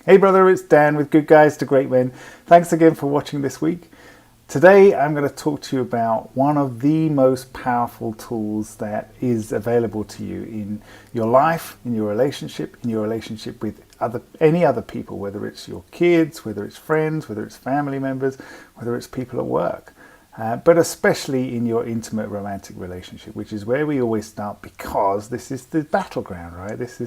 Hey brother, it's Dan with Good Guys to Great Men. Thanks again for watching this week. Today I'm going to talk to you about one of the most powerful tools that is available to you in your life, in your relationship with any other people, whether it's your kids, whether it's friends, whether it's family members, whether it's people at work. But especially in your intimate romantic relationship, which is where we always start, because this is the battleground, right? This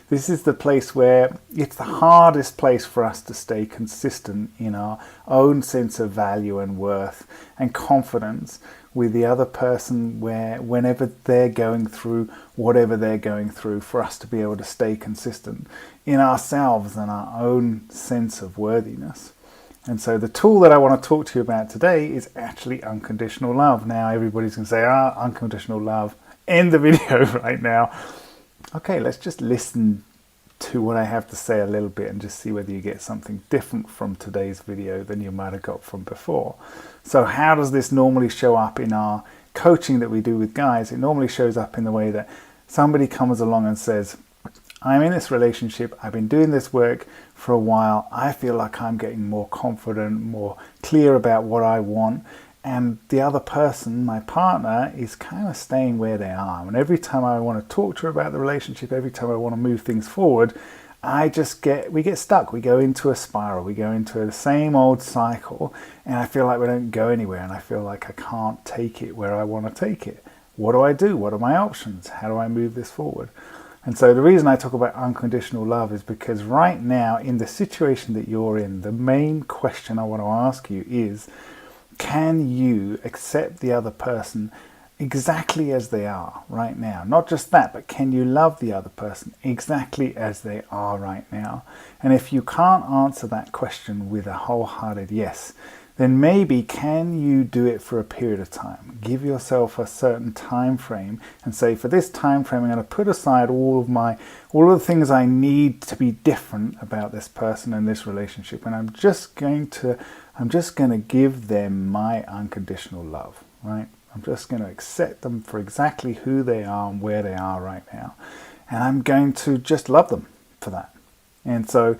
is the place where it's the hardest place for us to stay consistent in our own sense of value and worth and confidence with the other person, whenever they're going through whatever they're going through, for us to be able to stay consistent in ourselves and our own sense of worthiness. And so the tool that I want to talk to you about today is actually unconditional love. Now everybody's going to say, unconditional love, end the video right now. Okay, let's just listen to what I have to say a little bit and just see whether you get something different from today's video than you might have got from before. So how does this normally show up in our coaching that we do with guys? It normally shows up in the way that somebody comes along and says, I'm in this relationship, I've been doing this work for a while, I feel like I'm getting more confident, more clear about what I want, and the other person, my partner, is kind of staying where they are. And every time I want to talk to her about the relationship, every time I want to move things forward, we get stuck, we go into a spiral, we go into the same old cycle, and I feel like we don't go anywhere, and I feel like I can't take it where I want to take it. What do I do? What are my options? How do I move this forward? And so the reason I talk about unconditional love is because right now, in the situation that you're in, the main question I want to ask you is, can you accept the other person exactly as they are right now? Not just that, but can you love the other person exactly as they are right now? And if you can't answer that question with a wholehearted yes, then maybe can you do it for a period of time? Give yourself a certain time frame and say, for this time frame, I'm going to put aside all of the things I need to be different about this person and this relationship, and I'm just going to give them my unconditional love, right? I'm just going to accept them for exactly who they are and where they are right now, and I'm going to just love them for that. And so,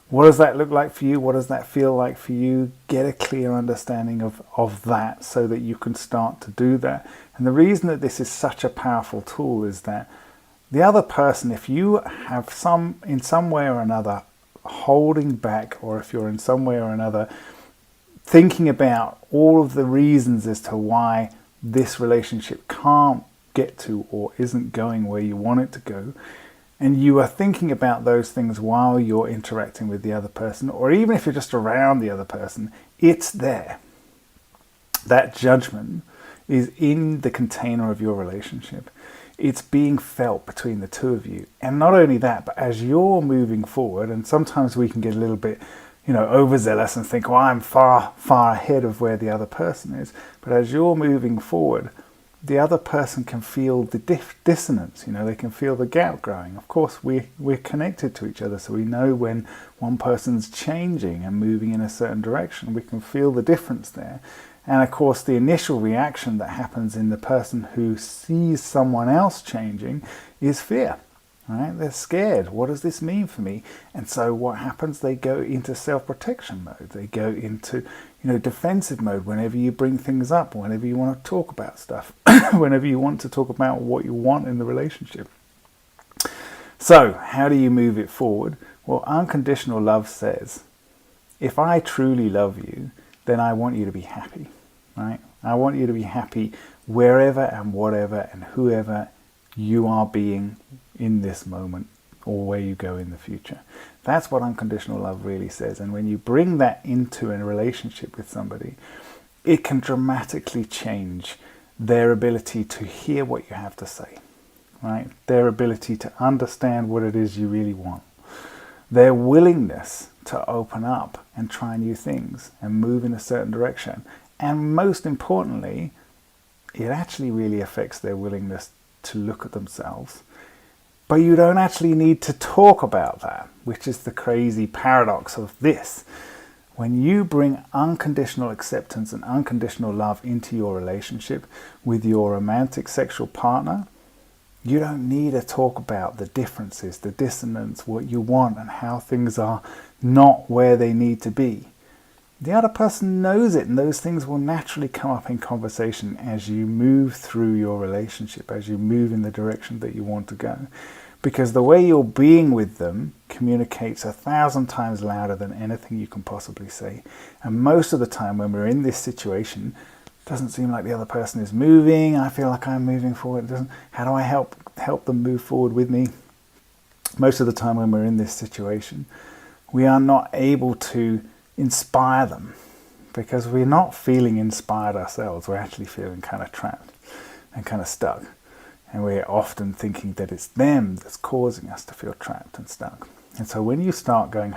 what does that look like for you? What does that feel like for you? Get a clear understanding of that so that you can start to do that. And the reason that this is such a powerful tool is that the other person, if you have in some way or another holding back, or if you're in some way or another thinking about all of the reasons as to why this relationship can't get to or isn't going where you want it to go, and you are thinking about those things while you're interacting with the other person, or even if you're just around the other person, it's there. That judgment is in the container of your relationship. It's being felt between the two of you. And not only that, but as you're moving forward, and sometimes we can get a little bit overzealous and think, well, I'm far, far ahead of where the other person is. But as you're moving forward, the other person can feel the dissonance, they can feel the gap growing. Of course, we're connected to each other, so we know when one person's changing and moving in a certain direction. We can feel the difference there. And of course, the initial reaction that happens in the person who sees someone else changing is fear, right? They're scared. What does this mean for me? And so what happens? They go into self-protection mode. They go into defensive mode whenever you bring things up, whenever you want to talk about stuff, whenever you want to talk about what you want in the relationship. So how do you move it forward? Well, unconditional love says, if I truly love you, then I want you to be happy, right? I want you to be happy wherever and whatever and whoever you are being in this moment, or where you go in the future. That's what unconditional love really says. And when you bring that into a relationship with somebody, it can dramatically change their ability to hear what you have to say, right? Their ability to understand what it is you really want. Their willingness to open up and try new things and move in a certain direction. And most importantly, it actually really affects their willingness to look at themselves. But you don't actually need to talk about that, which is the crazy paradox of this. When you bring unconditional acceptance and unconditional love into your relationship with your romantic sexual partner, You don't need to talk about the differences, the dissonance, what you want, and how things are not where they need to be. The other person knows it, and those things will naturally come up in conversation as you move through your relationship, as you move in the direction that you want to go. Because the way you're being with them communicates 1,000 times louder than anything you can possibly say. And most of the time when we're in this situation, it doesn't seem like the other person is moving. I feel like I'm moving forward. How do I help them move forward with me? Most of the time when we're in this situation, we are not able to inspire them because we're not feeling inspired ourselves. We're actually feeling kind of trapped and kind of stuck. And we're often thinking that it's them that's causing us to feel trapped and stuck. And so when you start going,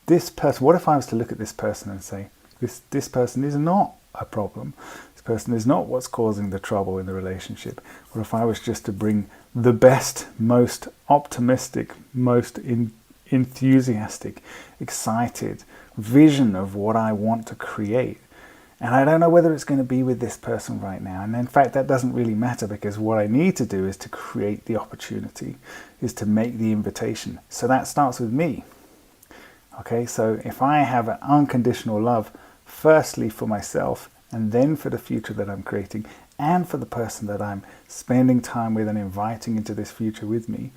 this person, what if I was to look at this person and say, this person is not a problem. This person is not what's causing the trouble in the relationship. What if I was just to bring the best, most optimistic, most enthusiastic, excited vision of what I want to create? And I don't know whether it's going to be with this person right now. And in fact, that doesn't really matter, because what I need to do is to create the opportunity, is to make the invitation. So that starts with me. Okay, so if I have an unconditional love, firstly for myself, and then for the future that I'm creating, and for the person that I'm spending time with and inviting into this future with me,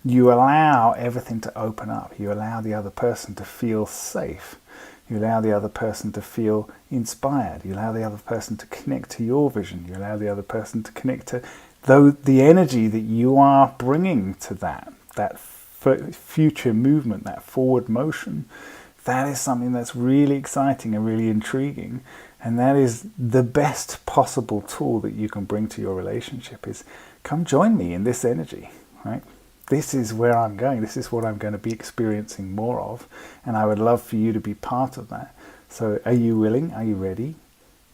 you allow everything to open up. You allow the other person to feel safe. You allow the other person to feel inspired. You allow the other person to connect to your vision. You allow the other person to connect to the energy that you are bringing to that future movement, that forward motion. That is something that's really exciting and really intriguing. And that is the best possible tool that you can bring to your relationship, is come join me in this energy, right? This is where I'm going. This is what I'm going to be experiencing more of. And I would love for you to be part of that. So are you willing? Are you ready?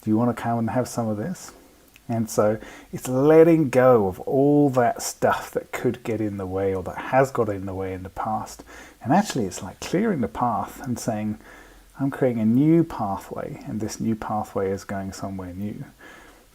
Do you want to come and have some of this? And so it's letting go of all that stuff that could get in the way, or that has got in the way in the past. And actually it's like clearing the path and saying, I'm creating a new pathway, and this new pathway is going somewhere new.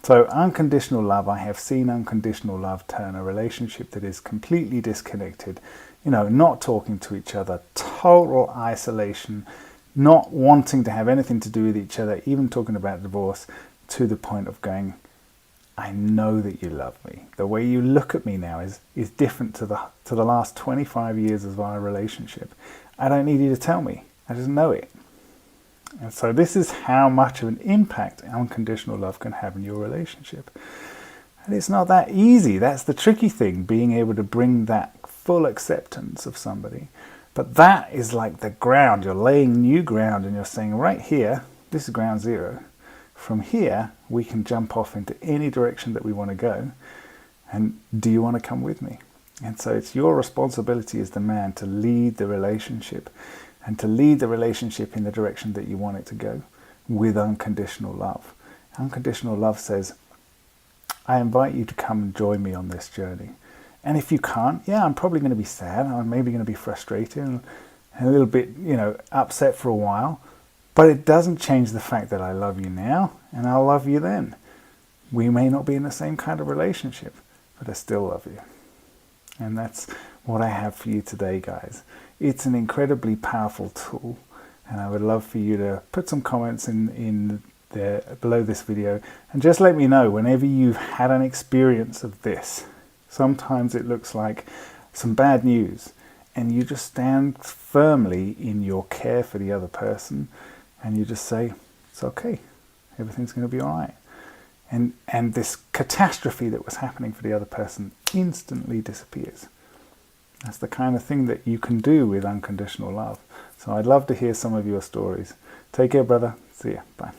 So unconditional love, I have seen unconditional love turn a relationship that is completely disconnected, not talking to each other, total isolation, not wanting to have anything to do with each other, even talking about divorce, to the point of going, I know that you love me. The way you look at me now is different to the last 25 years of our relationship. I don't need you to tell me. I just know it. And so this is how much of an impact unconditional love can have in your relationship. And it's not that easy. That's the tricky thing, being able to bring that full acceptance of somebody. But that is like the ground. You're laying new ground, and you're saying, right here, this is ground zero. From here, we can jump off into any direction that we want to go. And do you want to come with me? And so it's your responsibility as the man to lead the relationship, and to lead the relationship in the direction that you want it to go, with unconditional love. Unconditional love says, I invite you to come and join me on this journey. And if you can't, I'm probably going to be sad. I'm maybe going to be frustrated and a little bit, upset for a while. But it doesn't change the fact that I love you now, and I'll love you then. We may not be in the same kind of relationship, but I still love you. And that's what I have for you today, guys. It's an incredibly powerful tool, and I would love for you to put some comments in there below this video, and just let me know whenever you've had an experience of this. Sometimes it looks like some bad news, and you just stand firmly in your care for the other person, and you just say, it's okay, everything's going to be all right. And this catastrophe that was happening for the other person instantly disappears. That's the kind of thing that you can do with unconditional love. So I'd love to hear some of your stories. Take care, brother. See ya. Bye.